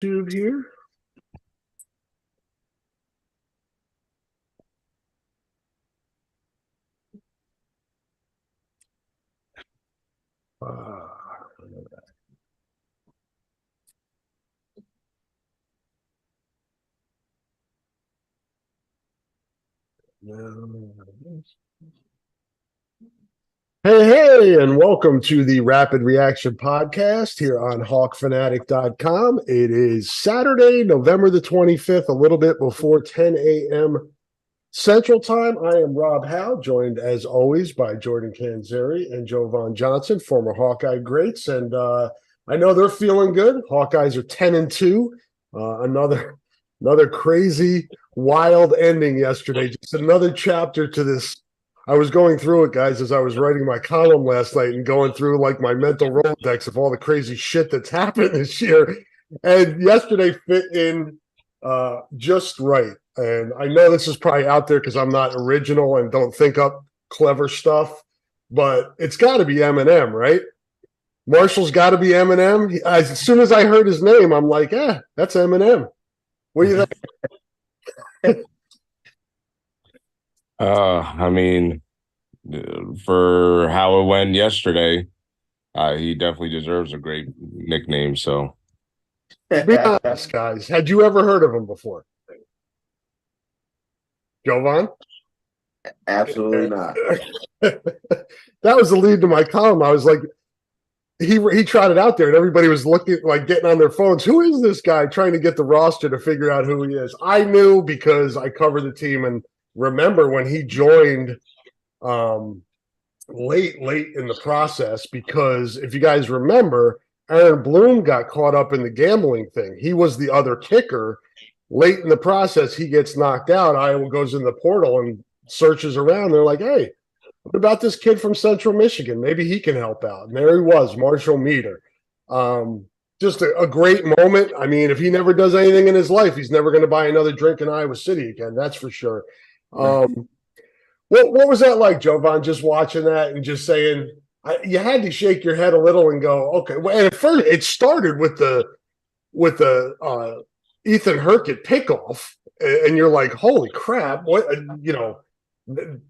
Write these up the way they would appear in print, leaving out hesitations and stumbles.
Tube here. Uh, Hey, hey, and welcome to the Rapid Reaction Podcast here on HawkFanatic.com. It is Saturday, November the 25th, a little bit before 10 a.m. Central Time. I am Rob Howe, joined as always by Jordan Canzeri and Jovan Johnson, former Hawkeye greats. And I know they're feeling good. Hawkeyes are 10-2. Another crazy, wild ending yesterday. Just another chapter to this. I was going through it, guys, as I was writing my column last night and going through like my mental Rolodex of all the crazy shit that's happened this year. And yesterday fit in just right. And I know this is probably out there because I'm not original and don't think up clever stuff, but it's got to be Eminem, right? Marshall's got to be Eminem. As soon as I heard his name, I'm like, that's Eminem. What do you think? I mean, for how it went yesterday, he definitely deserves a great nickname. So, Be honest, guys. Had you ever heard of him before? Jovan? Absolutely not. That was the lead to my column. I was like, he trotted out there and everybody was looking like getting on their phones. Who is this guy trying to get the roster to figure out who he is? I knew because I covered the team and remember when he joined late in the process because if you guys remember, Aaron Bloom got caught up in the gambling thing. He was the other kicker. Late in the process, he gets knocked out. Iowa goes in the portal and searches around. They're like, hey, what about this kid from Central Michigan? Maybe he can help out. And there he was, Marshall Meter. Just a great moment. I mean, if he never does anything in his life, he's never going to buy another drink in Iowa City again. That's for sure. What was that like, Jovan, just watching that and just saying, you had to shake your head a little and go, okay. Well, and at first, it started with the Ethan Herkett pickoff, and you're like, holy crap, what,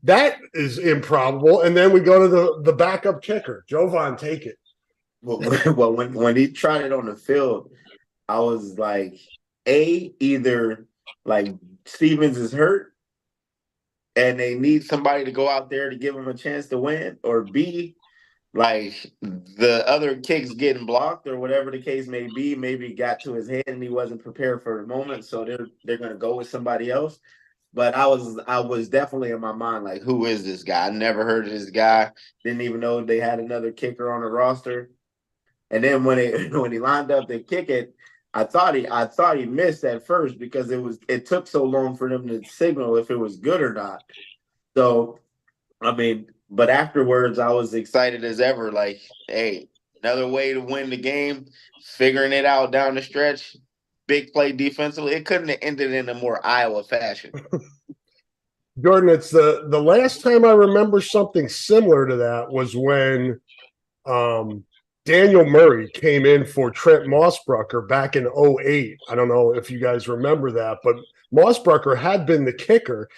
that is improbable. And then we go to the backup kicker. Jovan, take it. Well, when he tried it on the field, I was like, either like Stevens is hurt and they need somebody to go out there to give him a chance to win, or B, like the other kicks getting blocked or whatever the case may be, maybe got to his head and he wasn't prepared for the moment, so they're gonna go with somebody else. But I was definitely in my mind like, who is this guy? I never heard of this guy. Didn't even know they had another kicker on the roster. And then when when he lined up to kick it, I thought he missed at first because it took so long for them to signal if it was good or not. So I mean, but afterwards I was excited as ever. Like, hey, another way to win the game, figuring it out down the stretch, big play defensively. It couldn't have ended in a more Iowa fashion. Jordan, it's the last time I remember something similar to that was when Daniel Murray came in for Trent Mossbrucker back in '08. I don't know if you guys remember that, but Mossbrucker had been the kicker.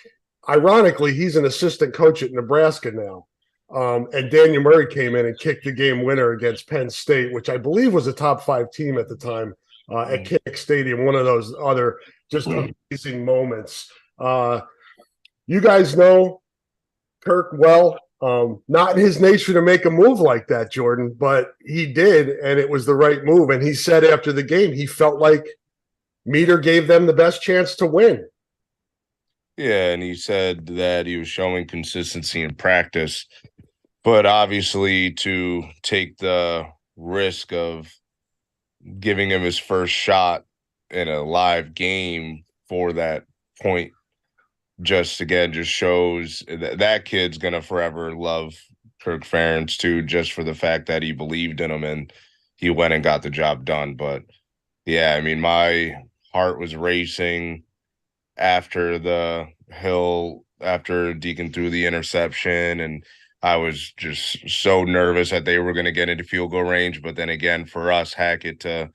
Ironically, he's an assistant coach at Nebraska now. And Daniel Murray came in and kicked the game winner against Penn State, which I believe was a top 5 team at the time at Kinnick Stadium. One of those other just amazing moments. You guys know Kirk well. Not in his nature to make a move like that, Jordan, but he did, and it was the right move. And he said after the game he felt like Meter gave them the best chance to win. yeah, and he said that he was showing consistency in practice, but obviously to take the risk of giving him his first shot in a live game for that point just shows that kid's gonna forever love Kirk Ferentz too, just for the fact that he believed in him and he went and got the job done. But yeah, I mean, my heart was racing after after Deacon threw the interception, and I was just so nervous that they were going to get into field goal range. But then again, for us, Hackett to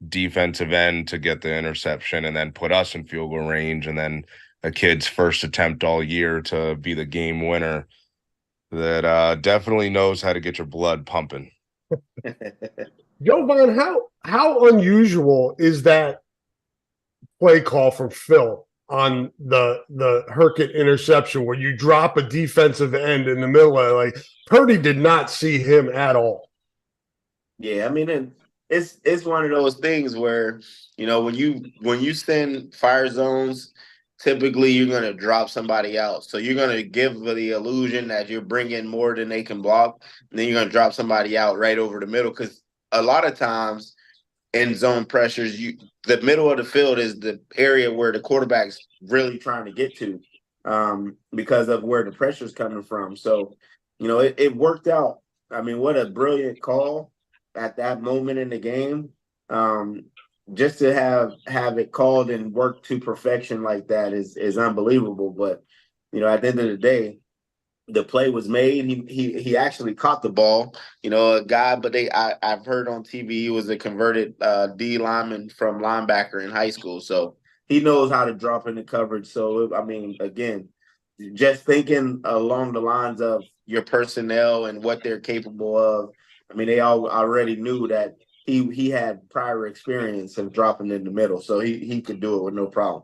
defensive end to get the interception and then put us in field goal range, and then a kid's first attempt all year to be the game winner, that definitely knows how to get your blood pumping. Jovan, how unusual is that play call from Phil on the Herkett interception where you drop a defensive end in the middle of, like, Purdy did not see him at all. Yeah, I mean, it's one of those things where, you know, when you send fire zones, typically you're going to drop somebody out. So you're going to give the illusion that you're bringing more than they can block, and then you're going to drop somebody out right over the middle, because a lot of times in zone pressures, the middle of the field is the area where the quarterback's really trying to get to, because of where the pressure's coming from. So, you know, it worked out. I mean, what a brilliant call at that moment in the game. Just to have it called and worked to perfection like that is unbelievable. But, you know, at the end of the day, the play was made. He actually caught the ball, you know, a guy, but I've heard on TV he was a converted D lineman from linebacker in high school. So he knows how to drop into coverage. So, I mean, again, just thinking along the lines of your personnel and what they're capable of. I mean, they all already knew that he had prior experience of dropping in the middle, so he could do it with no problem.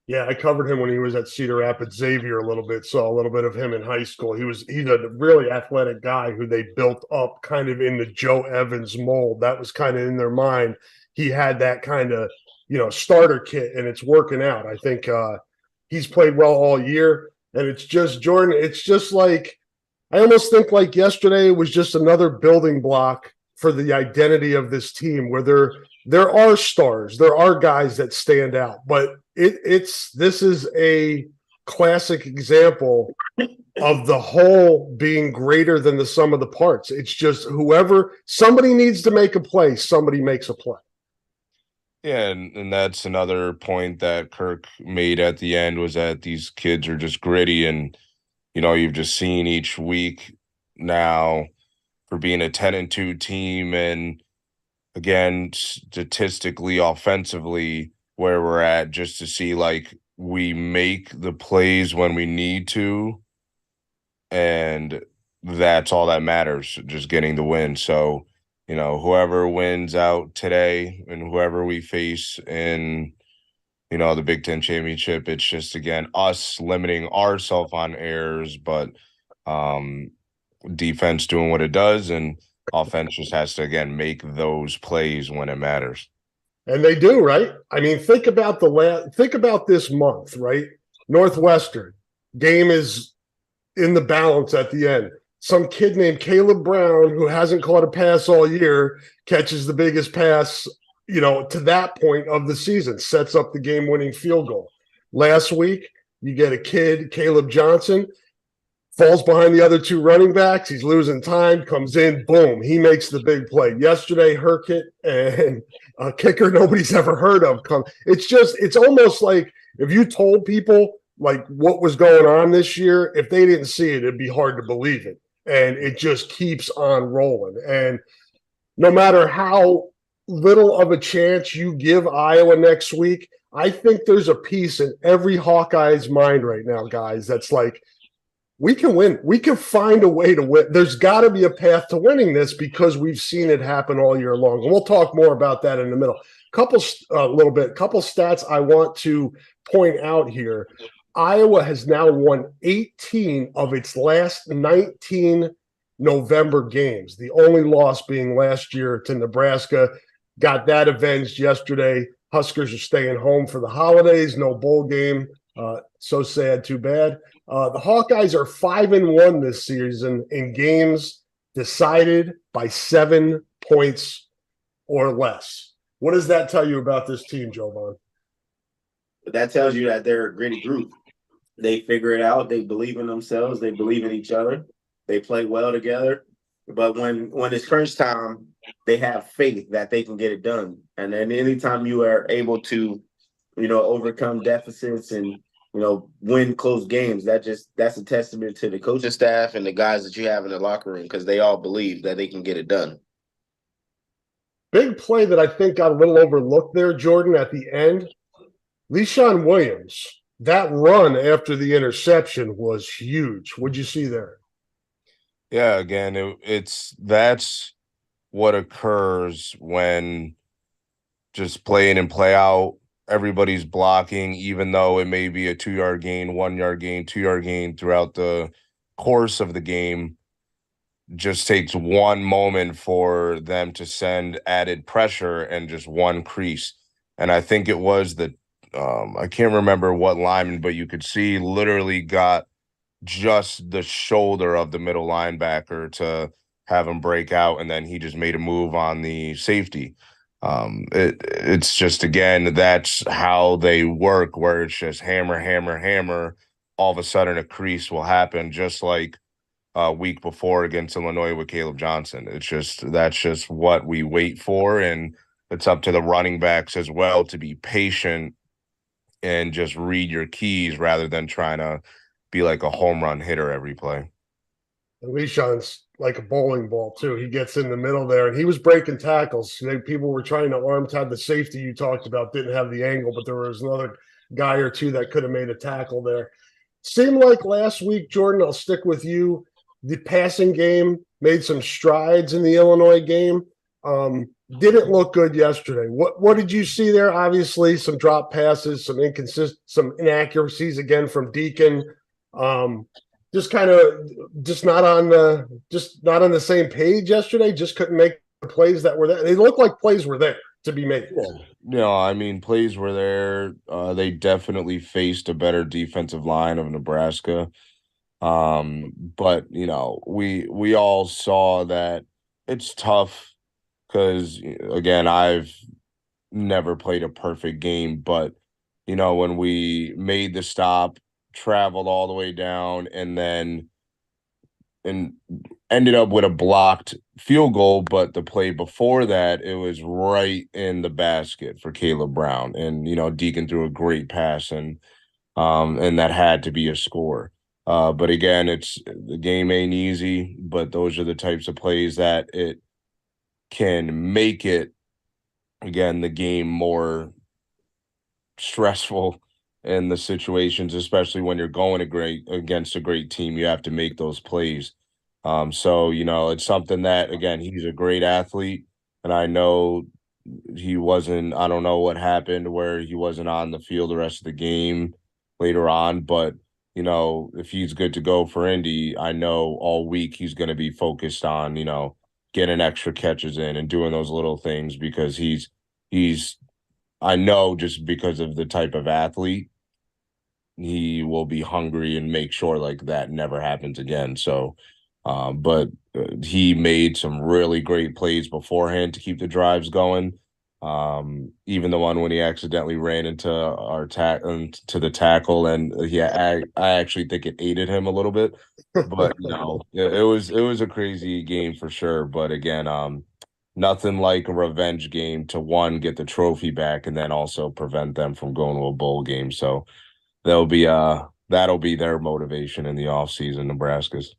Yeah, I covered him when he was at Cedar Rapids Xavier a little bit, saw a little bit of him in high school. He's a really athletic guy who they built up kind of in the Joe Evans mold. That was kind of in their mind. He had that kind of, you know, starter kit, and it's working out. I think he's played well all year, and it's just, Jordan, it's just like, I almost think like yesterday was just another building block for the identity of this team, where there are stars, there are guys that stand out, but this is a classic example of the whole being greater than the sum of the parts. It's just somebody needs to make a play, somebody makes a play. Yeah, and that's another point that Kirk made at the end, was that these kids are just gritty, and you know, you've just seen each week now for being a 10-2 team, and again, statistically, offensively, where we're at, just to see like we make the plays when we need to, and that's all that matters, just getting the win. So, you know, whoever wins out today and whoever we face in, you know, the Big Ten championship, it's just, again, us limiting ourselves on errors, but defense doing what it does, and offense just has to, again, make those plays when it matters. And they do, right? I mean, think about this month, right? Northwestern game is in the balance at the end. Some kid named Caleb Brown, who hasn't caught a pass all year, catches the biggest pass, you know, to that point of the season, sets up the game-winning field goal. Last week, you get a kid, Caleb Johnson, falls behind the other two running backs. He's losing time, comes in, boom, he makes the big play. Yesterday, Herkett and a kicker nobody's ever heard of. It's almost like if you told people like what was going on this year, if they didn't see it, it'd be hard to believe it. And it just keeps on rolling. And no matter how little of a chance you give Iowa next week, I think there's a piece in every Hawkeye's mind right now, guys, that's like, we can win. We can find a way to win. There's got to be a path to winning this, because we've seen it happen all year long. And we'll talk more about that in the middle. Couple stats I want to point out here. Iowa has now won 18 of its last 19 November games. The only loss being last year to Nebraska. Got that avenged yesterday. Huskers are staying home for the holidays. No bowl game. So sad, too bad. The Hawkeyes are 5-1 this season in games decided by 7 points or less. What does that tell you about this team, Jovan? That tells you that they're a gritty group. They figure it out. They believe in themselves. They believe in each other. They play well together. But when it's crunch time, they have faith that they can get it done. And then anytime you are able to, you know, overcome deficits and, you know, win close games, that's a testament to the coaching staff and the guys that you have in the locker room, because they all believe that they can get it done. big play that I think got a little overlooked there, Jordan, at the end. Leshaun Williams, that run after the interception was huge. What'd you see there? Yeah, again, that's what occurs when just play in and play out. Everybody's blocking, even though it may be a 2-yard gain, 1-yard gain, 2-yard gain throughout the course of the game. Just takes one moment for them to send added pressure and just one crease. And I think it was I can't remember what lineman, but you could see literally got just the shoulder of the middle linebacker to have him break out, and then he just made a move on the safety. It's just, again, that's how they work, where it's just hammer, hammer, hammer. All of a sudden, a crease will happen, just like week before against Illinois with Caleb Johnson. That's just what we wait for, and it's up to the running backs as well to be patient and just read your keys rather than trying to be like a home run hitter every play. And Leshaun's like a bowling ball too. He gets in the middle there, and he was breaking tackles. People were trying to arm tag. The safety you talked about didn't have the angle, but there was another guy or two that could have made a tackle there. Seemed like last week, Jordan, I'll stick with you. The passing game made some strides in the Illinois game. Didn't look good yesterday. What did you see there? Obviously, some drop passes, some inaccuracies again from Deacon. Just not on the same page yesterday. Just couldn't make the plays that were there. They looked like plays were there to be made. Yeah. I mean, plays were there. They definitely faced a better defensive line of Nebraska. But we all saw that it's tough because, again, I've never played a perfect game, but when we made the stop, traveled all the way down, and ended up with a blocked field goal, but the play before that, it was right in the basket for Caleb Brown, and Deacon threw a great pass, and that had to be a score. But again, the game ain't easy, but those are the types of plays that it can make it, again, the game more stressful in the situations, especially when you're going against a great team. You have to make those plays. So it's something that, again, he's a great athlete, and I know I don't know what happened where he wasn't on the field the rest of the game later on, but if he's good to go for Indy, I know all week he's going to be focused on, getting extra catches in and doing those little things, because I know, just because of the type of athlete, he will be hungry and make sure like that never happens again. So, but he made some really great plays beforehand to keep the drives going. Even the one when he accidentally ran into to the tackle, and I actually think it aided him a little bit. But it was a crazy game for sure. But again, nothing like a revenge game to, one, get the trophy back, and then also prevent them from going to a bowl game. So that'll be their motivation in the offseason, Nebraska's.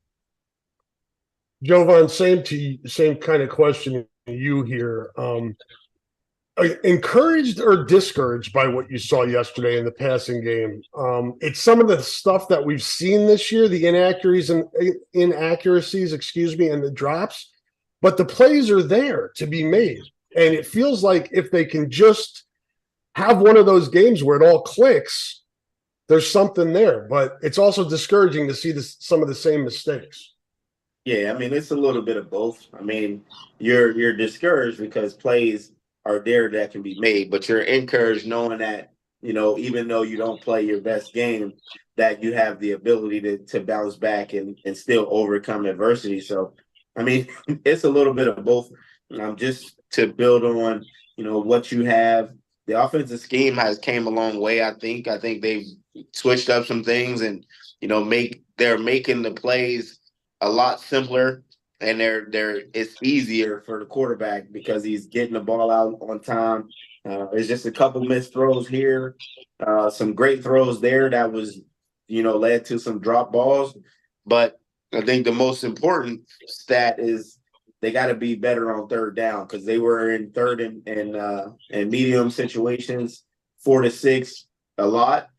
Jovan, same kind of question to you here. Encouraged or discouraged by what you saw yesterday in the passing game? It's some of the stuff that we've seen this year, the inaccuracies, and the drops, but the plays are there to be made. And it feels like if they can just have one of those games where it all clicks, there's something there. But it's also discouraging to see some of the same mistakes. Yeah, I mean, it's a little bit of both. I mean, you're discouraged because plays are there that can be made, but you're encouraged knowing that, even though you don't play your best game, that you have the ability to bounce back and still overcome adversity. So, I mean, it's a little bit of both. Just to build on, what you have, the offensive scheme has came a long way. I think they've switched up some things, and, they're making the plays a lot simpler, and it's easier for the quarterback because he's getting the ball out on time. There's just a couple missed throws here, some great throws there that was, led to some drop balls. But I think the most important stat is they got to be better on third down because they were in third and medium situations, 4 to 6 a lot,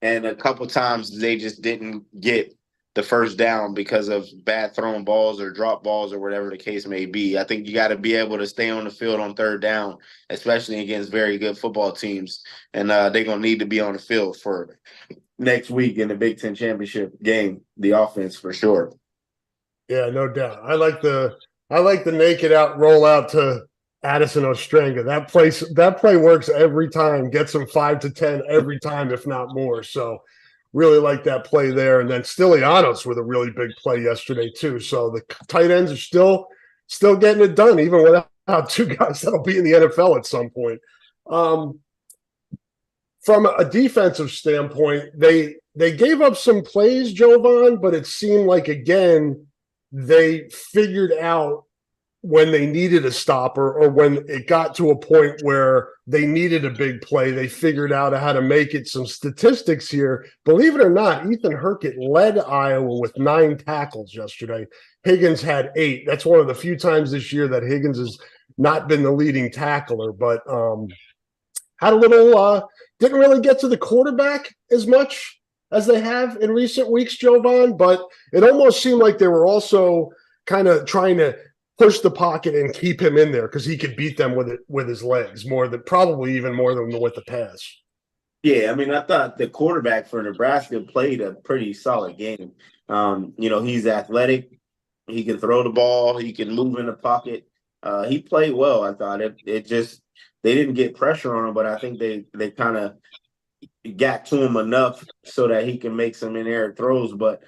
and a couple times they just didn't get the first down because of bad thrown balls or drop balls or whatever the case may be. I think you got to be able to stay on the field on third down, especially against very good football teams, and they're gonna need to be on the field for next week in the Big Ten championship game. The offense for sure. Yeah, no doubt. I like the naked out rollout to Addison Ostrenga. That play works every time. Gets them 5 to 10 every time, if not more. So really like that play there. And then Stylianos with a really big play yesterday too. So the tight ends are still getting it done, even without two guys that'll be in the NFL at some point. From a defensive standpoint, they gave up some plays, Jovan, but it seemed like again they figured out when they needed a stopper or when it got to a point where they needed a big play, they figured out how to make it. Some statistics here. Believe it or not, Ethan Hurkett led Iowa with 9 tackles yesterday. Higgins had 8. That's one of the few times this year that Higgins has not been the leading tackler, but had a little didn't really get to the quarterback as much as they have in recent weeks, Jovan, but it almost seemed like they were also kind of trying to push the pocket and keep him in there because he could beat them with his legs probably even more than with the pass. Yeah, I mean, I thought the quarterback for Nebraska played a pretty solid game. He's athletic. He can throw the ball. He can move in the pocket. He played well, I thought. It just they didn't get pressure on him, but I think they kind of got to him enough so that he can make some in-air throws. But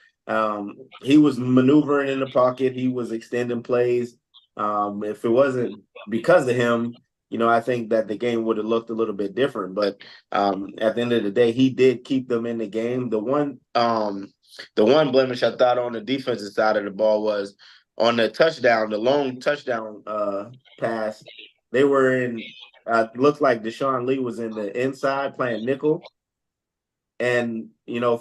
he was maneuvering in the pocket. He was extending plays. If it wasn't because of him, I think that the game would have looked a little bit different. But at the end of the day, he did keep them in the game. The one blemish I thought on the defensive side of the ball was on the touchdown, the long touchdown pass. They were in. Looked like Deshaun Lee was in the inside playing nickel. And,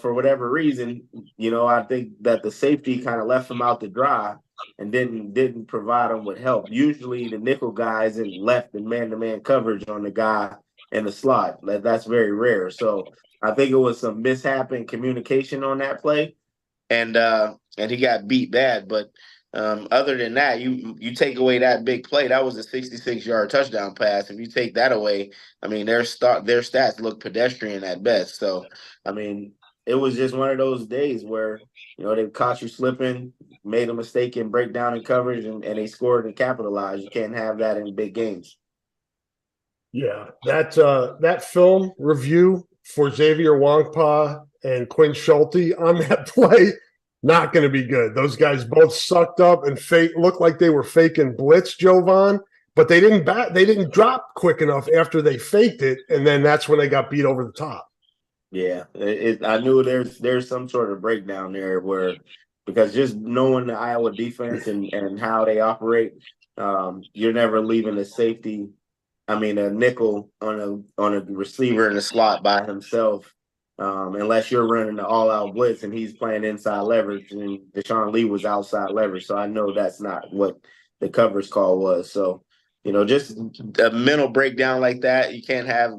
for whatever reason, I think that the safety kind of left him out to dry and didn't provide him with help. Usually the nickel guys in left and man-to-man coverage on the guy in the slot. That's very rare. So I think it was some mishap in communication on that play. And he got beat bad. But other than that, you take away that big play, that was a 66-yard touchdown pass. If you take that away, I mean, their stats look pedestrian at best. So, I mean, it was just one of those days where, they caught you slipping, made a mistake in breakdown and coverage, and they scored and capitalized. You can't have that in big games. Yeah, that film review for Xavier Wongpa and Quinn Schulte on that play, not going to be good. Those guys both sucked up and looked like they were faking blitz, Jovan, but they didn't drop quick enough after they faked it, and then that's when they got beat over the top. Yeah, I knew there's some sort of breakdown there because just knowing the Iowa defense and how they operate, you're never leaving a nickel on a receiver in the slot by himself. Unless you're running the all-out blitz and he's playing inside leverage, and Deshaun Lee was outside leverage. So I know that's not what the coverage call was. So, just a mental breakdown like that, you can't have,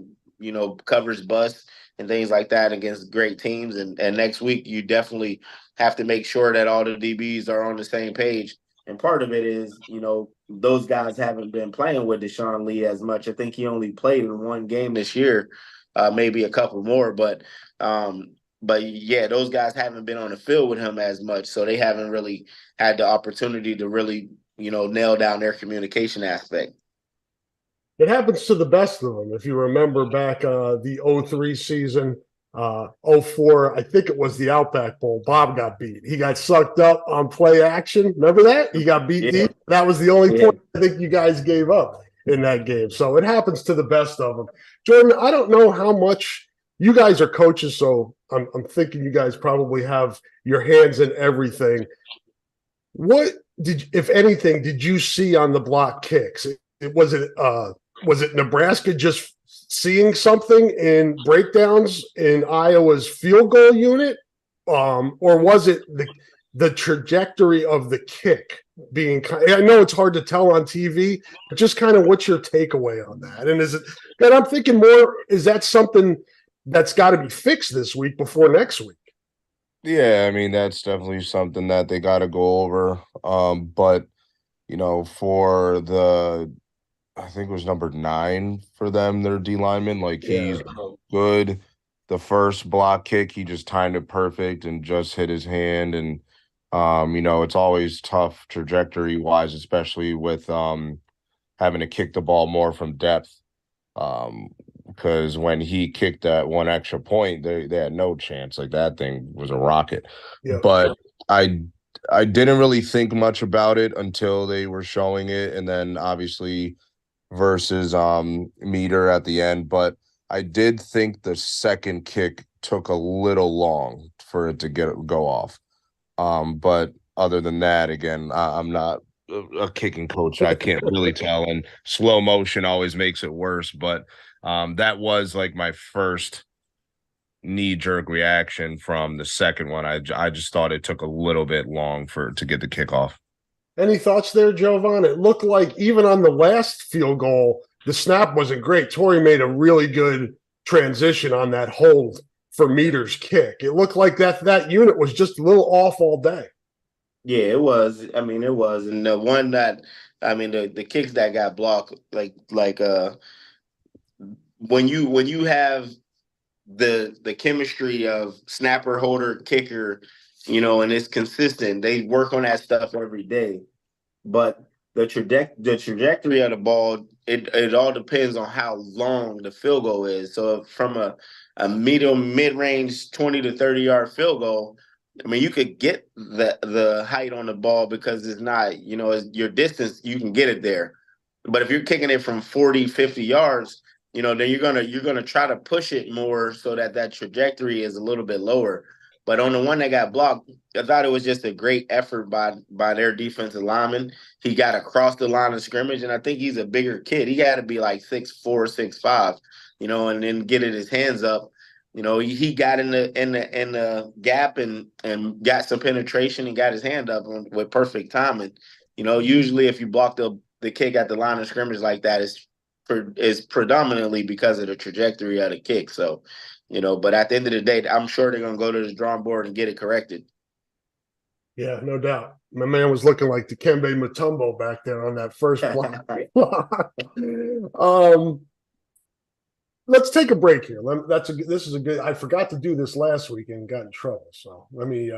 coverage bust and things like that against great teams. And next week, you definitely have to make sure that all the DBs are on the same page. And part of it is, those guys haven't been playing with Deshaun Lee as much. I think he only played in one game this year, maybe a couple more, but yeah, those guys haven't been on the field with him as much, so they haven't really had the opportunity to really, nail down their communication aspect. It happens to the best of them. If you remember back the 03 season, 04, I think it was the Outback Bowl, Bob got beat. He got sucked up on play action. Remember that? He got beat deep. That was the only point I think you guys gave up in that game. So it happens to the best of them. Jordan, I don't know how much you guys are coaches, so I'm thinking you guys probably have your hands in everything. What if anything, did you see on the block kicks? Was it Nebraska just seeing something in breakdowns in Iowa's field goal unit, or was it the trajectory of the kick being, I know it's hard to tell on TV, but just kind of what's your takeaway on that? And and I'm thinking more, is that something that's got to be fixed this week before next week? Yeah, I mean, that's definitely something that they got to go over. But for I think it was number 9 for them, their D lineman, like he's good. The first block kick, he just timed it perfect and just hit his hand. And it's always tough trajectory wise, especially with having to kick the ball more from depth. Because when he kicked that one extra point, they had no chance. Like that thing was a rocket. Yeah. But I didn't really think much about it until they were showing it, and then obviously versus Meter at the end. But I did think the second kick took a little long for it to go off. But other than that, again, I'm not a kicking coach. I can't really tell, and slow motion always makes it worse. But that was like my first knee-jerk reaction from the second one. I just thought it took a little bit long to get the kickoff. Any thoughts there, Jovan? It looked like even on the last field goal, the snap wasn't great. Torrey made a really good transition on that hold for Meter's kick. It looked like that unit was just a little off all day. Yeah, it was. I mean, it was. And the one that, I mean, the kicks that got blocked, like when you have the chemistry of snapper, holder, kicker, and it's consistent. They work on that stuff every day. But the trajectory of the ball, it all depends on how long the field goal is. So from a mid-range 20 to 30-yard field goal, I mean, you could get the height on the ball because it's not, it's your distance, you can get it there. But if you're kicking it from 40, 50 yards, then you're gonna try to push it more so that trajectory is a little bit lower. But on the one that got blocked, I thought it was just a great effort by their defensive lineman. He got across the line of scrimmage, and I think he's a bigger kid. He got to be like 6'4", 6'5", and then getting his hands up. He got in the gap and got some penetration and got his hand up with perfect timing. Usually if you block the kick at the line of scrimmage like that, is predominantly because of the trajectory of the kick. So, but at the end of the day, I'm sure they're going to go to the drawing board and get it corrected. Yeah, no doubt. My man was looking like Dikembe Mutombo back there on that first block. Let's take a break here. This is a good. I forgot to do this last week and got in trouble. So let me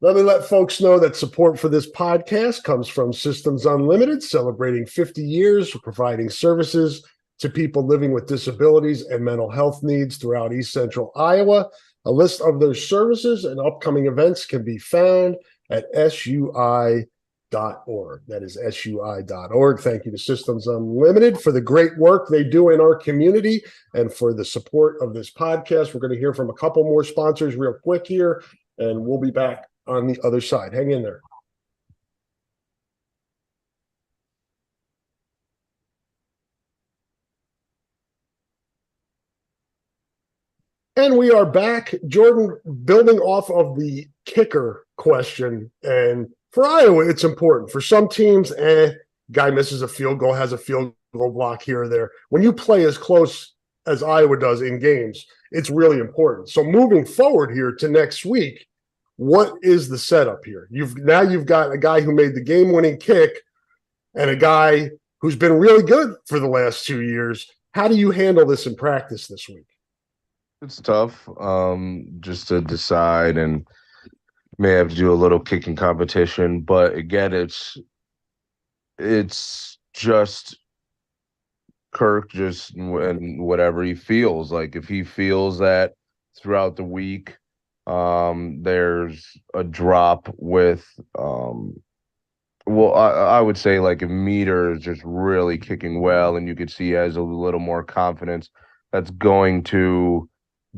let folks know that support for this podcast comes from Systems Unlimited, celebrating 50 years of providing services to people living with disabilities and mental health needs throughout East Central Iowa. A list of their services and upcoming events can be found at SUI.org. That is SUI.org. Thank you to Systems Unlimited for the great work they do in our community and for the support of this podcast. We're going to hear from a couple more sponsors real quick here, and we'll be back on the other side. Hang in there. And we are back. Jordan, building off of the kicker question, and for Iowa, it's important. For some teams, guy misses a field goal, has a field goal block here or there. When you play as close as Iowa does in games, it's really important. So moving forward here to next week, what is the setup here? You've got a guy who made the game-winning kick and a guy who's been really good for the last 2 years. How do you handle this in practice this week? It's tough, just to decide, and may have to do a little kicking competition. But again, it's just Kirk just and whatever he feels like. If he feels that throughout the week, there's a drop with, well, I would say like if Meter is just really kicking well, and you could see he has a little more confidence, that's going to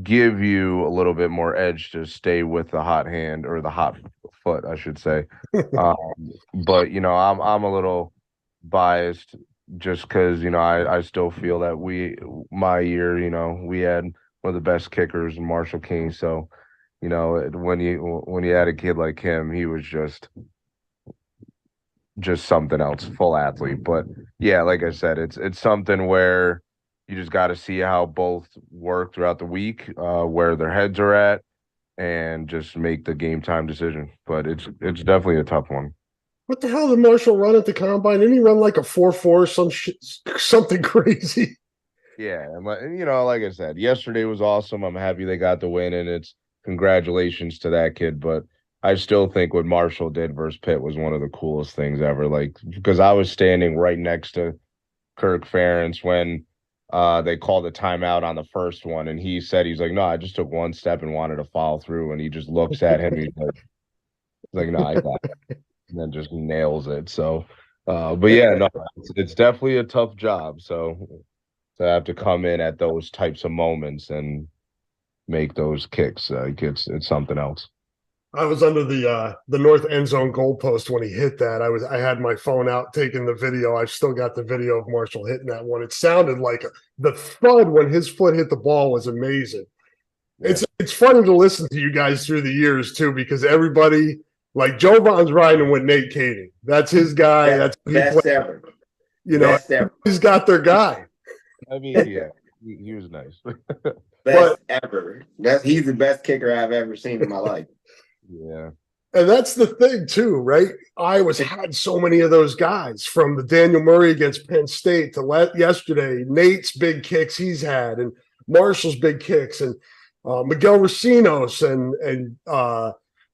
give you a little bit more edge to stay with the hot hand, or the hot foot, I should say. But I'm a little biased just because I still feel that my year we had one of the best kickers in Marshall King, so when you had a kid like him, he was just something else, full athlete. But yeah, like I said, it's something where you just got to see how both work throughout the week, where their heads are at, and just make the game time decision. But it's definitely a tough one. What the hell did Marshall run at the combine? Didn't he run like a 4.4, something crazy? Yeah, like I said, yesterday was awesome. I'm happy they got the win, and it's congratulations to that kid. But I still think what Marshall did versus Pitt was one of the coolest things ever. Like, because I was standing right next to Kirk Ferentz when they called a timeout on the first one, and he's like, no, I just took one step and wanted to follow through, and he just looks at him, he's like, no, I got it, and then just nails it. So, but yeah, no, it's definitely a tough job. So to have to come in at those types of moments and make those kicks, it's something else. I was under the north end zone goalpost when he hit that. I had my phone out taking the video. I've still got the video of Marshall hitting that one. It sounded like the thud when his foot hit the ball was amazing. Yeah. It's funny to listen to you guys through the years too, because everybody like Jovan's riding with Nate Kading. That's his guy. That's best ever. Best ever. He's got their guy. I mean, yeah, he was nice. Best ever. He's the best kicker I've ever seen in my life. Yeah. And that's the thing too, right? Iowa's had so many of those guys, from the Daniel Murray against Penn State to yesterday, Nate's big kicks he's had, and Marshall's big kicks, and Miguel Racinos and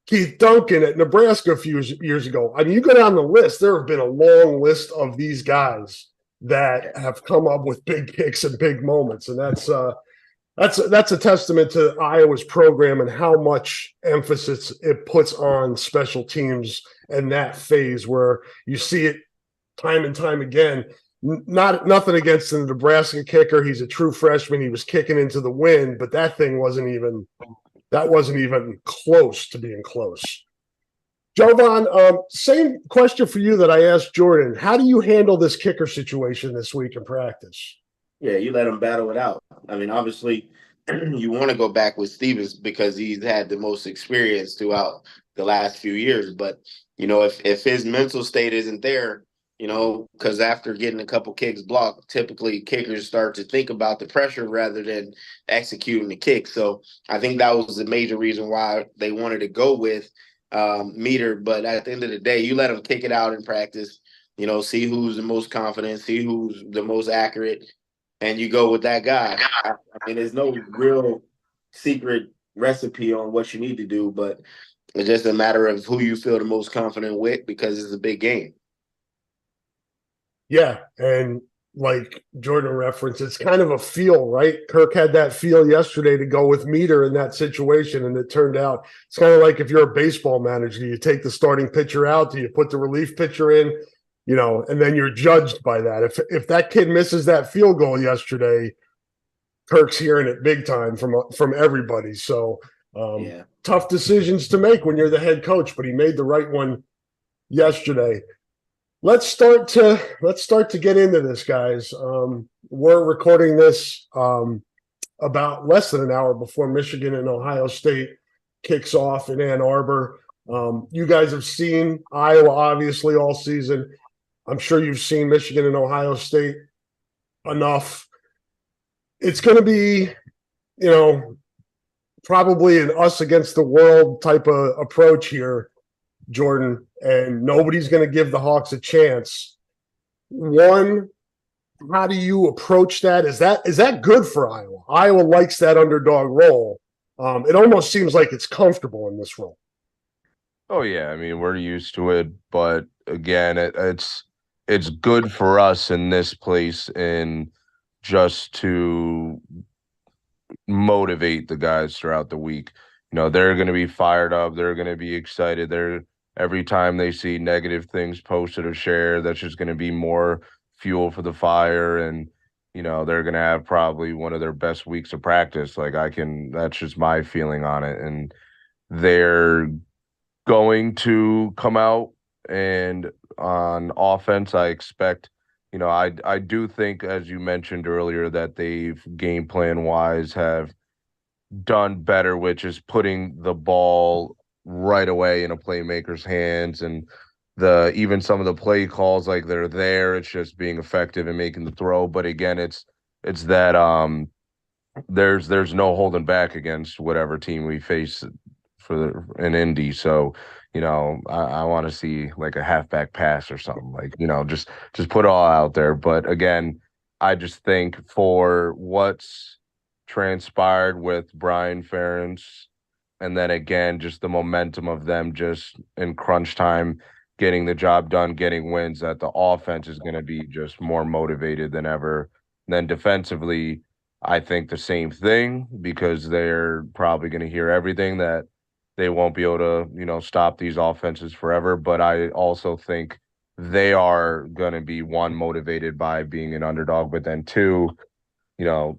Keith Duncan at Nebraska a few years ago. I mean, you go down the list, there have been a long list of these guys that have come up with big kicks and big moments. And that's a testament to Iowa's program and how much emphasis it puts on special teams and that phase where you see it time and time again. Nothing against the Nebraska kicker. He's a true freshman. He was kicking into the wind, but that thing wasn't even close to being close. Jovan, same question for you that I asked Jordan. How do you handle this kicker situation this week in practice? Yeah, you let him battle it out. I mean, obviously, you want to go back with Stevens because he's had the most experience throughout the last few years. But, if his mental state isn't there, because after getting a couple kicks blocked, typically kickers start to think about the pressure rather than executing the kick. So I think that was the major reason why they wanted to go with Meter. But at the end of the day, you let him kick it out in practice, see who's the most confident, see who's the most accurate, and you go with that guy. I mean, there's no real secret recipe on what you need to do, but it's just a matter of who you feel the most confident with because it's a big game. Yeah, and like Jordan referenced, it's kind of a feel, right? Kirk had that feel yesterday to go with Meter in that situation, and it turned out it's kind of like if you're a baseball manager, you take the starting pitcher out, do you put the relief pitcher in, and then you're judged by that. If that kid misses that field goal yesterday, Kirk's hearing it big time from everybody. So tough decisions to make when you're the head coach, but he made the right one yesterday. Let's start to get into this, guys. We're recording this about less than an hour before Michigan and Ohio State kicks off in Ann Arbor. You guys have seen Iowa, obviously, all season. I'm sure you've seen Michigan and Ohio State enough. It's going to be, probably an us against the world type of approach here, Jordan, and nobody's going to give the Hawks a chance. One, how do you approach that? Is that good for Iowa? Iowa likes that underdog role. It almost seems like it's comfortable in this role. Oh yeah, I mean, we're used to it, but again, it's good for us in this place and just to motivate the guys throughout the week. They're going to be fired up. They're going to be excited. Every time they see negative things posted or shared, that's just going to be more fuel for the fire. And, they're going to have probably one of their best weeks of practice. That's just my feeling on it. And they're going to come out, and on offense, I expect, I do think, as you mentioned earlier, that they've game plan wise have done better with just putting the ball right away in a playmaker's hands, and even some of the play calls, like they're there. It's just being effective and making the throw. But again, it's that there's no holding back against whatever team we face an Indy. So, I want to see like a halfback pass or something, like, just put it all out there. But again, I just think for what's transpired with Brian Ferentz, and then again, just the momentum of them just in crunch time, getting the job done, getting wins, that the offense is going to be just more motivated than ever. And then defensively, I think the same thing, because they're probably going to hear everything that they won't be able to, stop these offenses forever. But I also think they are going to be, one, motivated by being an underdog, but then two, you know,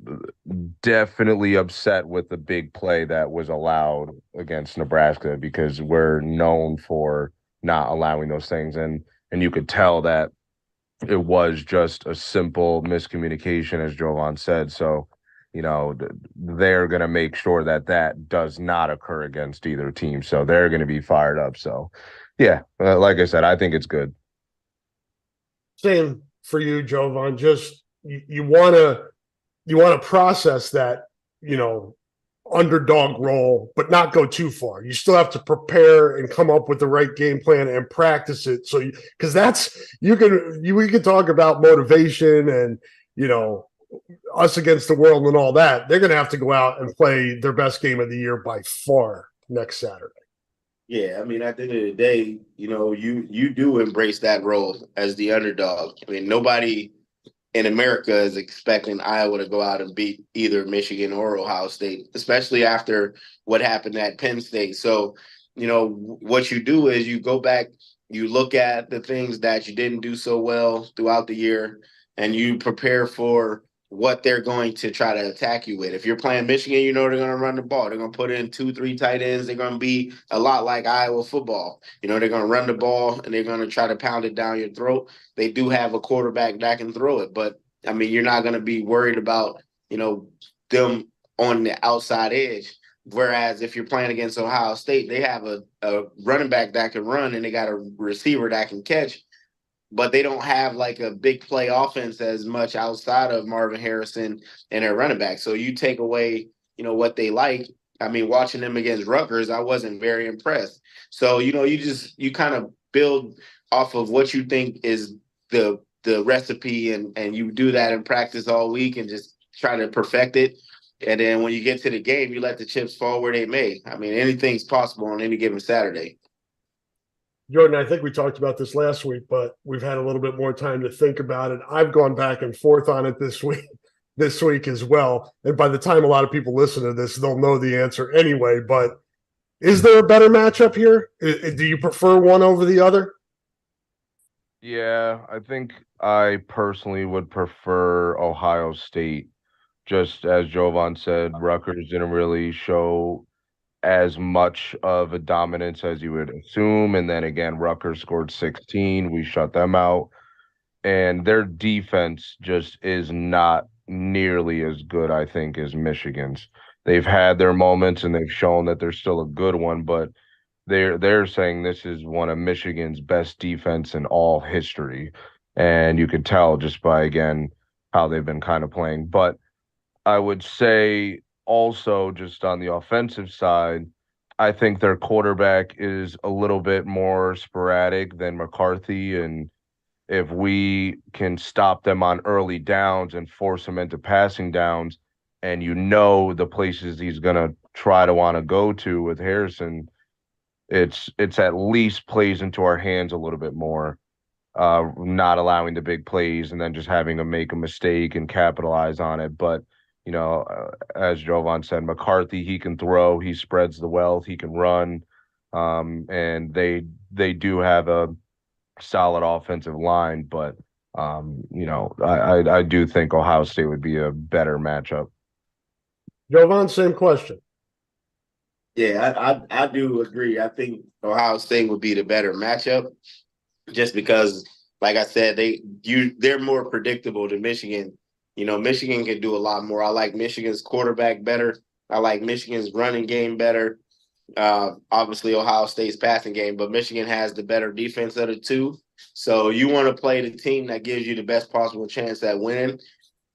definitely upset with the big play that was allowed against Nebraska, because we're known for not allowing those things. And you could tell that it was just a simple miscommunication, as Jovan said. So, they're going to make sure that that does not occur against either team. So they're going to be fired up. So, yeah, like I said, I think it's good. Same for you, Jovan. Just you want to process that, underdog role, but not go too far. You still have to prepare and come up with the right game plan and practice it. So, because we can talk about motivation and, us against the world and all that. They're going to have to go out and play their best game of the year by far next Saturday. Yeah, I mean, at the end of the day, you do embrace that role as the underdog. I mean, nobody in America is expecting Iowa to go out and beat either Michigan or Ohio State, especially after what happened at Penn State. So, what you do is you go back, you look at the things that you didn't do so well throughout the year, and you prepare for what they're going to try to attack you with. If you're playing Michigan, they're going to run the ball. They're going to put in 2-3 tight ends. They're going to be a lot like Iowa football. They're going to run the ball and they're going to try to pound it down your throat. They do have a quarterback that can throw it, but I mean, you're not going to be worried about, them on the outside edge. Whereas if you're playing against Ohio State, they have a running back that can run and they got a receiver that can catch, but they don't have like a big play offense as much outside of Marvin Harrison and their running back. So you take away, what they like. I mean, watching them against Rutgers, I wasn't very impressed. So, you kind of build off of what you think is the recipe, and you do that in practice all week and just try to perfect it. And then when you get to the game, you let the chips fall where they may. I mean, anything's possible on any given Saturday. Jordan, I think we talked about this last week, but we've had a little bit more time to think about it. I've gone back and forth on it this week as well. And by the time a lot of people listen to this, they'll know the answer anyway. But is there a better matchup here? Do you prefer one over the other? Yeah, I think I personally would prefer Ohio State. Just as Jovan said, Rutgers didn't really show as much of a dominance as you would assume. And then again, Rutgers scored 16. We shut them out. And their defense just is not nearly as good, I think, as Michigan's. They've had their moments and they've shown that they're still a good one, but they're saying this is one of Michigan's best defense in all history. And you could tell just by, again, how they've been kind of playing. But I would say also, just on the offensive side, I think their quarterback is a little bit more sporadic than McCarthy. And if we can stop them on early downs and force them into passing downs, and the places he's going to try to want to go to with Harrison, it's at least plays into our hands a little bit more, not allowing the big plays and then just having to make a mistake and capitalize on it. But, as Jovan said, McCarthy, he can throw, he spreads the wealth, he can run. And they do have a solid offensive line, but, I do think Ohio State would be a better matchup. Jovan, same question. Yeah, I do agree. I think Ohio State would be the better matchup, just because, like I said, they're more predictable than Michigan. Michigan can do a lot more. I like Michigan's quarterback better. I like Michigan's running game better. Obviously, Ohio State's passing game, but Michigan has the better defense of the two. So you want to play the team that gives you the best possible chance at winning.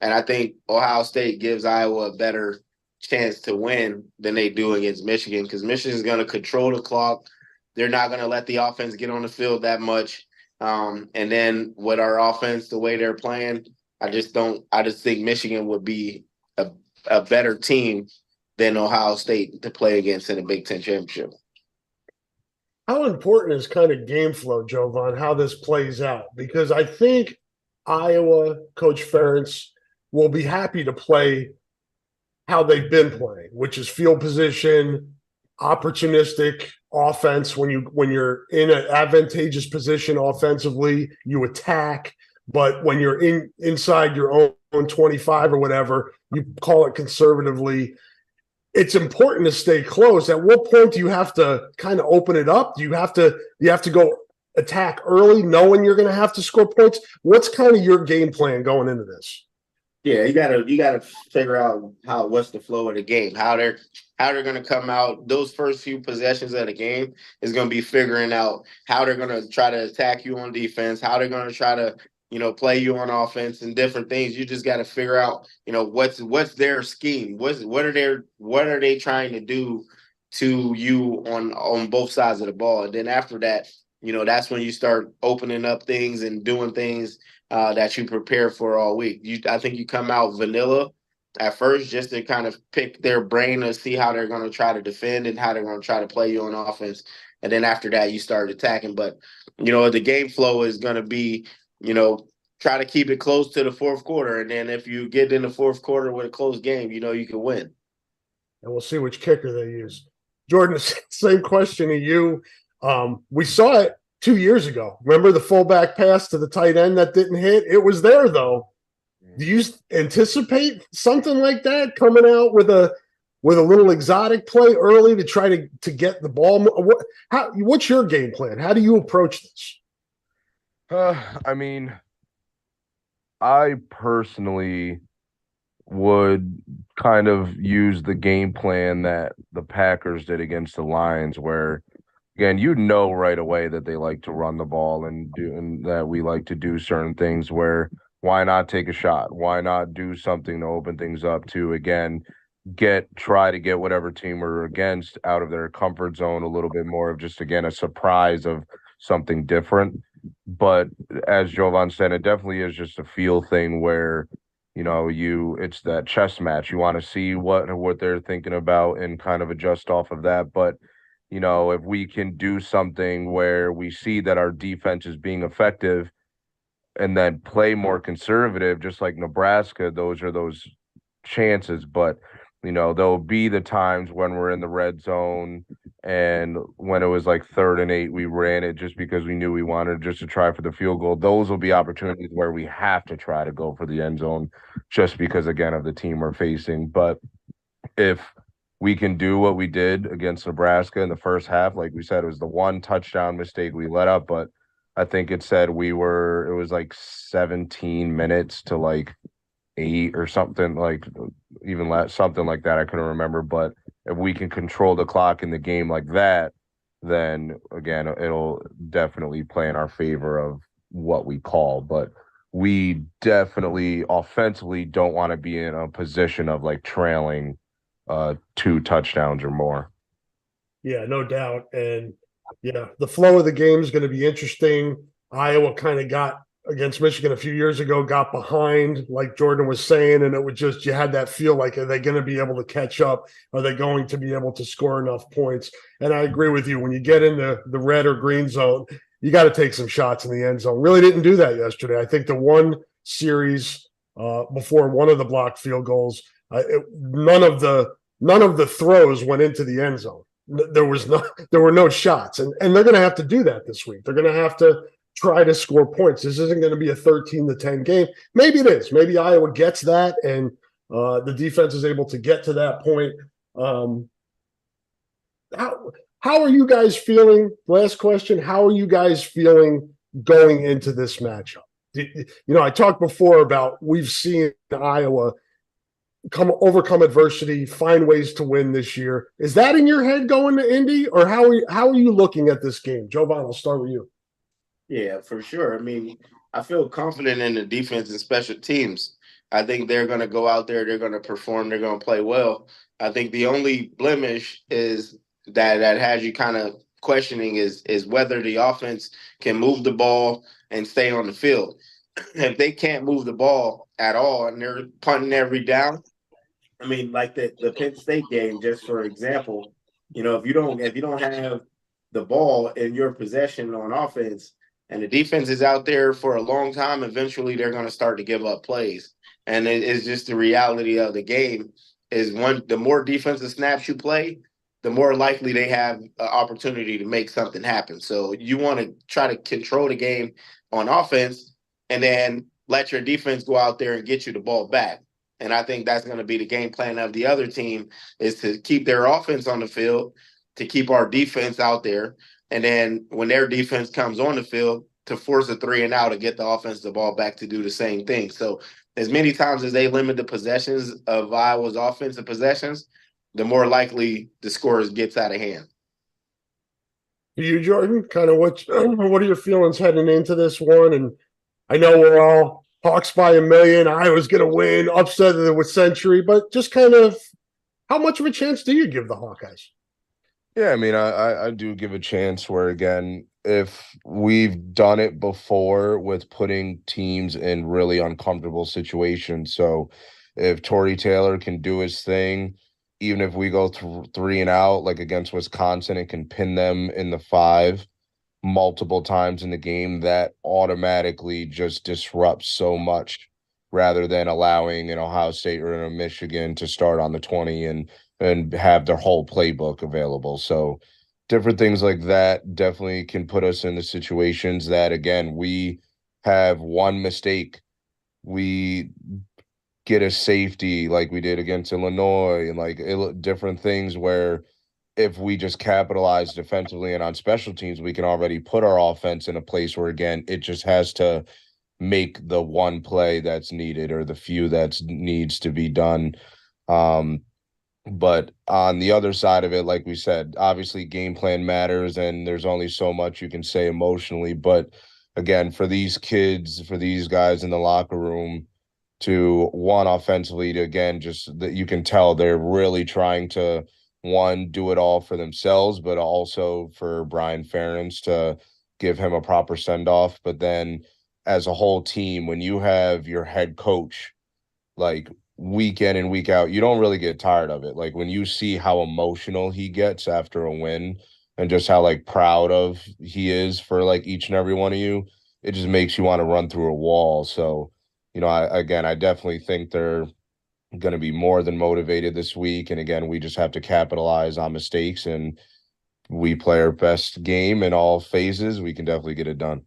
And I think Ohio State gives Iowa a better chance to win than they do against Michigan, because Michigan's going to control the clock. They're not going to let the offense get on the field that much. And then with our offense, the way they're playing, I just think Michigan would be a better team than Ohio State to play against in a Big Ten championship. How important is kind of game flow, Jovan, how this plays out? Because I think Iowa, Coach Ferentz, will be happy to play how they've been playing, which is field position, opportunistic offense. When you're in an advantageous position offensively, you attack. But when you're inside your own 25 or whatever, you call it conservatively. It's important to stay close. At what point do you have to kind of open it up? Do you have to go attack early, knowing you're going to have to score points? What's kind of your game plan going into this? Yeah, you gotta figure out what's the flow of the game, how they're going to come out. Those first few possessions of the game is going to be figuring out how they're going to try to attack you on defense, how they're going to try to play you on offense and different things. You just got to figure out what's their scheme, what are they trying to do to you on both sides of the ball, and then after that, that's when you start opening up things and doing things that you prepare for all week. I think you come out vanilla at first just to kind of pick their brain to see how they're going to try to defend and how they're going to try to play you on offense. And then after that, you start attacking. But, the game flow is going to be, try to keep it close to the fourth quarter. And then if you get in the fourth quarter with a close game, you can win. And we'll see which kicker they use. Jordan, same question to you. We saw it 2 years ago. Remember the fullback pass to the tight end that didn't hit? It was there, though. Do you anticipate something like that coming out with a little exotic play early to try to get the ball? What's your game plan? How do you approach this? I mean, I personally would kind of use the game plan that the Packers did against the Lions, where again, right away that they like to run the ball and that we like to do certain things where why not take a shot? Why not do something to open things up to, again, try to get whatever team we're against out of their comfort zone a little bit more of just, again, a surprise of something different. But as Jovan said, it definitely is just a feel thing where, it's that chess match. You want to see what they're thinking about and kind of adjust off of that. But if we can do something where we see that our defense is being effective and then play more conservative, just like Nebraska, those are those chances. But, there'll be the times when we're in the red zone and when it was like 3rd and 8, we ran it just because we knew we wanted just to try for the field goal. Those will be opportunities where we have to try to go for the end zone just because, again, of the team we're facing. But if we can do what we did against Nebraska in the first half, like we said, it was the one touchdown mistake we let up, but I think it said it was like 17 minutes to like 8 or something, like even less, something like that. I couldn't remember, but if we can control the clock in the game like that, then again, it'll definitely play in our favor of what we call. But we definitely offensively don't want to be in a position of like trailing 2 touchdowns or more. Yeah, no doubt. And yeah, the flow of the game is going to be interesting. Iowa kind of got against Michigan a few years ago, got behind, like Jordan was saying, and it was just, you had that feel like, are they going to be able to catch up? Are they going to be able to score enough points? And I agree with you. When you get in the red or green zone, you got to take some shots in the end zone. Really didn't do that yesterday. I think the one series before one of the blocked field goals, none of the throws went into the end zone. There were no shots, and they're going to have to do that this week. They're going to have to try to score points. This isn't going to be a 13-10 game. Maybe it is. Maybe Iowa gets that, and the defense is able to get to that point. How are you guys feeling? Last question. How are you guys feeling going into this matchup? I talked before about we've seen Iowa overcome adversity, find ways to win this year. Is that in your head going to Indy, or how are you looking at this game? Jovan, I'll start with you. Yeah, for sure. I mean, I feel confident in the defense and special teams. I think they're going to go out there, they're going to perform, they're going to play well. I think the only blemish is that has you kind of questioning is whether the offense can move the ball and stay on the field. If they can't move the ball at all and they're punting every down, I mean, like the Penn State game, just for example, if you don't have the ball in your possession on offense and the defense is out there for a long time, eventually they're going to start to give up plays. And it's just the reality of the game is the more defensive snaps you play, the more likely they have an opportunity to make something happen. So you want to try to control the game on offense and then let your defense go out there and get you the ball back. And I think that's going to be the game plan of the other team is to keep their offense on the field, to keep our defense out there. And then when their defense comes on the field, to force a 3-and-out to get the offense the ball back to do the same thing. So as many times as they limit the possessions of Iowa's offensive possessions, the more likely the score gets out of hand. For you, Jordan, kind of what are your feelings heading into this one? And I know we're all Hawks by a million. Iowa's going to win, upset it with Century, but just kind of how much of a chance do you give the Hawkeyes? Yeah, I mean, I do give a chance where, again, if we've done it before with putting teams in really uncomfortable situations. So if Torrey Taylor can do his thing, even if we go 3-and-out, like against Wisconsin, it can pin them in the 5 multiple times in the game, that automatically just disrupts so much rather than allowing an Ohio State or a Michigan to start on the 20 and have their whole playbook available. So different things like that definitely can put us in the situations that, again, we have one mistake, we get a safety like we did against Illinois, and like different things where if we just capitalize defensively and on special teams, we can already put our offense in a place where, again, it just has to make the one play that's needed or the few that needs to be done. But on the other side of it, like we said, obviously game plan matters and there's only so much you can say emotionally. But again, for these kids, for these guys in the locker room to one offensively to, again, just that you can tell they're really trying to one, do it all for themselves, but also for Brian Ferentz to give him a proper send-off. But then as a whole team, when you have your head coach, like week in and week out, you don't really get tired of it. Like when you see how emotional he gets after a win and just how like proud of he is for like each and every one of you, it just makes you want to run through a wall. So, I definitely think they're going to be more than motivated this week. And again, we just have to capitalize on mistakes and we play our best game in all phases. We can definitely get it done.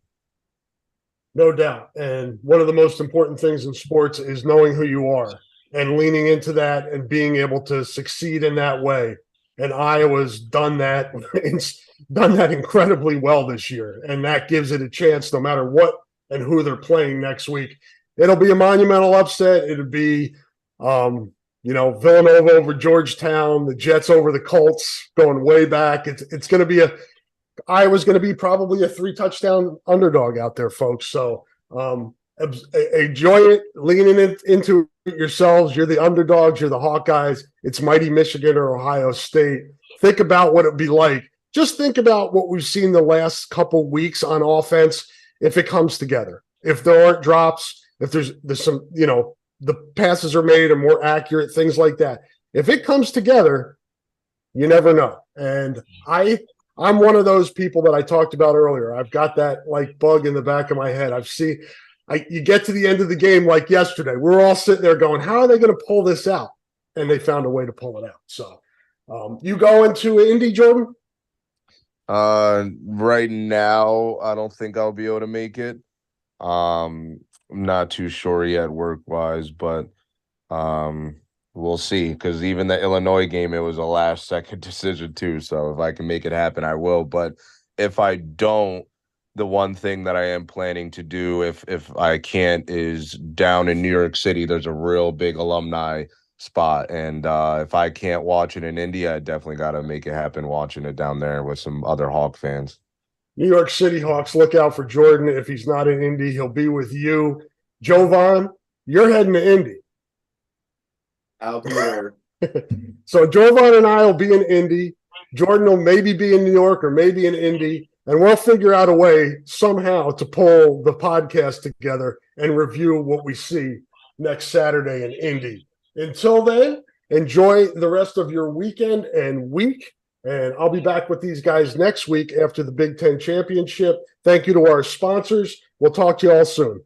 No doubt. And one of the most important things in sports is knowing who you are and leaning into that and being able to succeed in that way. And Iowa's done that. It's done that incredibly well this year. And that gives it a chance no matter what and who they're playing next week. It'll be a monumental upset. It'll be, Villanova over Georgetown, the Jets over the Colts, going way back. It's going to be Iowa's going to be probably a 3-touchdown underdog out there, folks. So enjoy it, leaning into it yourselves. You're the underdogs. You're the Hawkeyes. It's mighty Michigan or Ohio State. Think about what it'd be like. Just think about what we've seen the last couple weeks on offense if it comes together. If there aren't drops, if there's some, the passes are made and more accurate, things like that. If it comes together, you never know. And I'm one of those people that I talked about earlier. I've got that like bug in the back of my head. You get to the end of the game like yesterday. We're all sitting there going, how are they going to pull this out? And they found a way to pull it out. So you go into Indy, Jordan? Right now, I don't think I'll be able to make it. I'm not too sure yet work-wise, but we'll see. Because even the Illinois game, it was a last-second decision too. So if I can make it happen, I will. But if I don't, the one thing that I am planning to do, if I can't, is down in New York City. There's a real big alumni spot. And if I can't watch it in Indy, I definitely got to make it happen watching it down there with some other Hawk fans. New York City Hawks, look out for Jordan. If he's not in Indy, he'll be with you. Jovan, you're heading to Indy. I'll be there. So Jovan and I will be in Indy. Jordan will maybe be in New York or maybe in Indy. And we'll figure out a way somehow to pull the podcast together and review what we see next Saturday in Indy. Until then, enjoy the rest of your weekend and week. And I'll be back with these guys next week after the Big Ten Championship. Thank you to our sponsors. We'll talk to you all soon.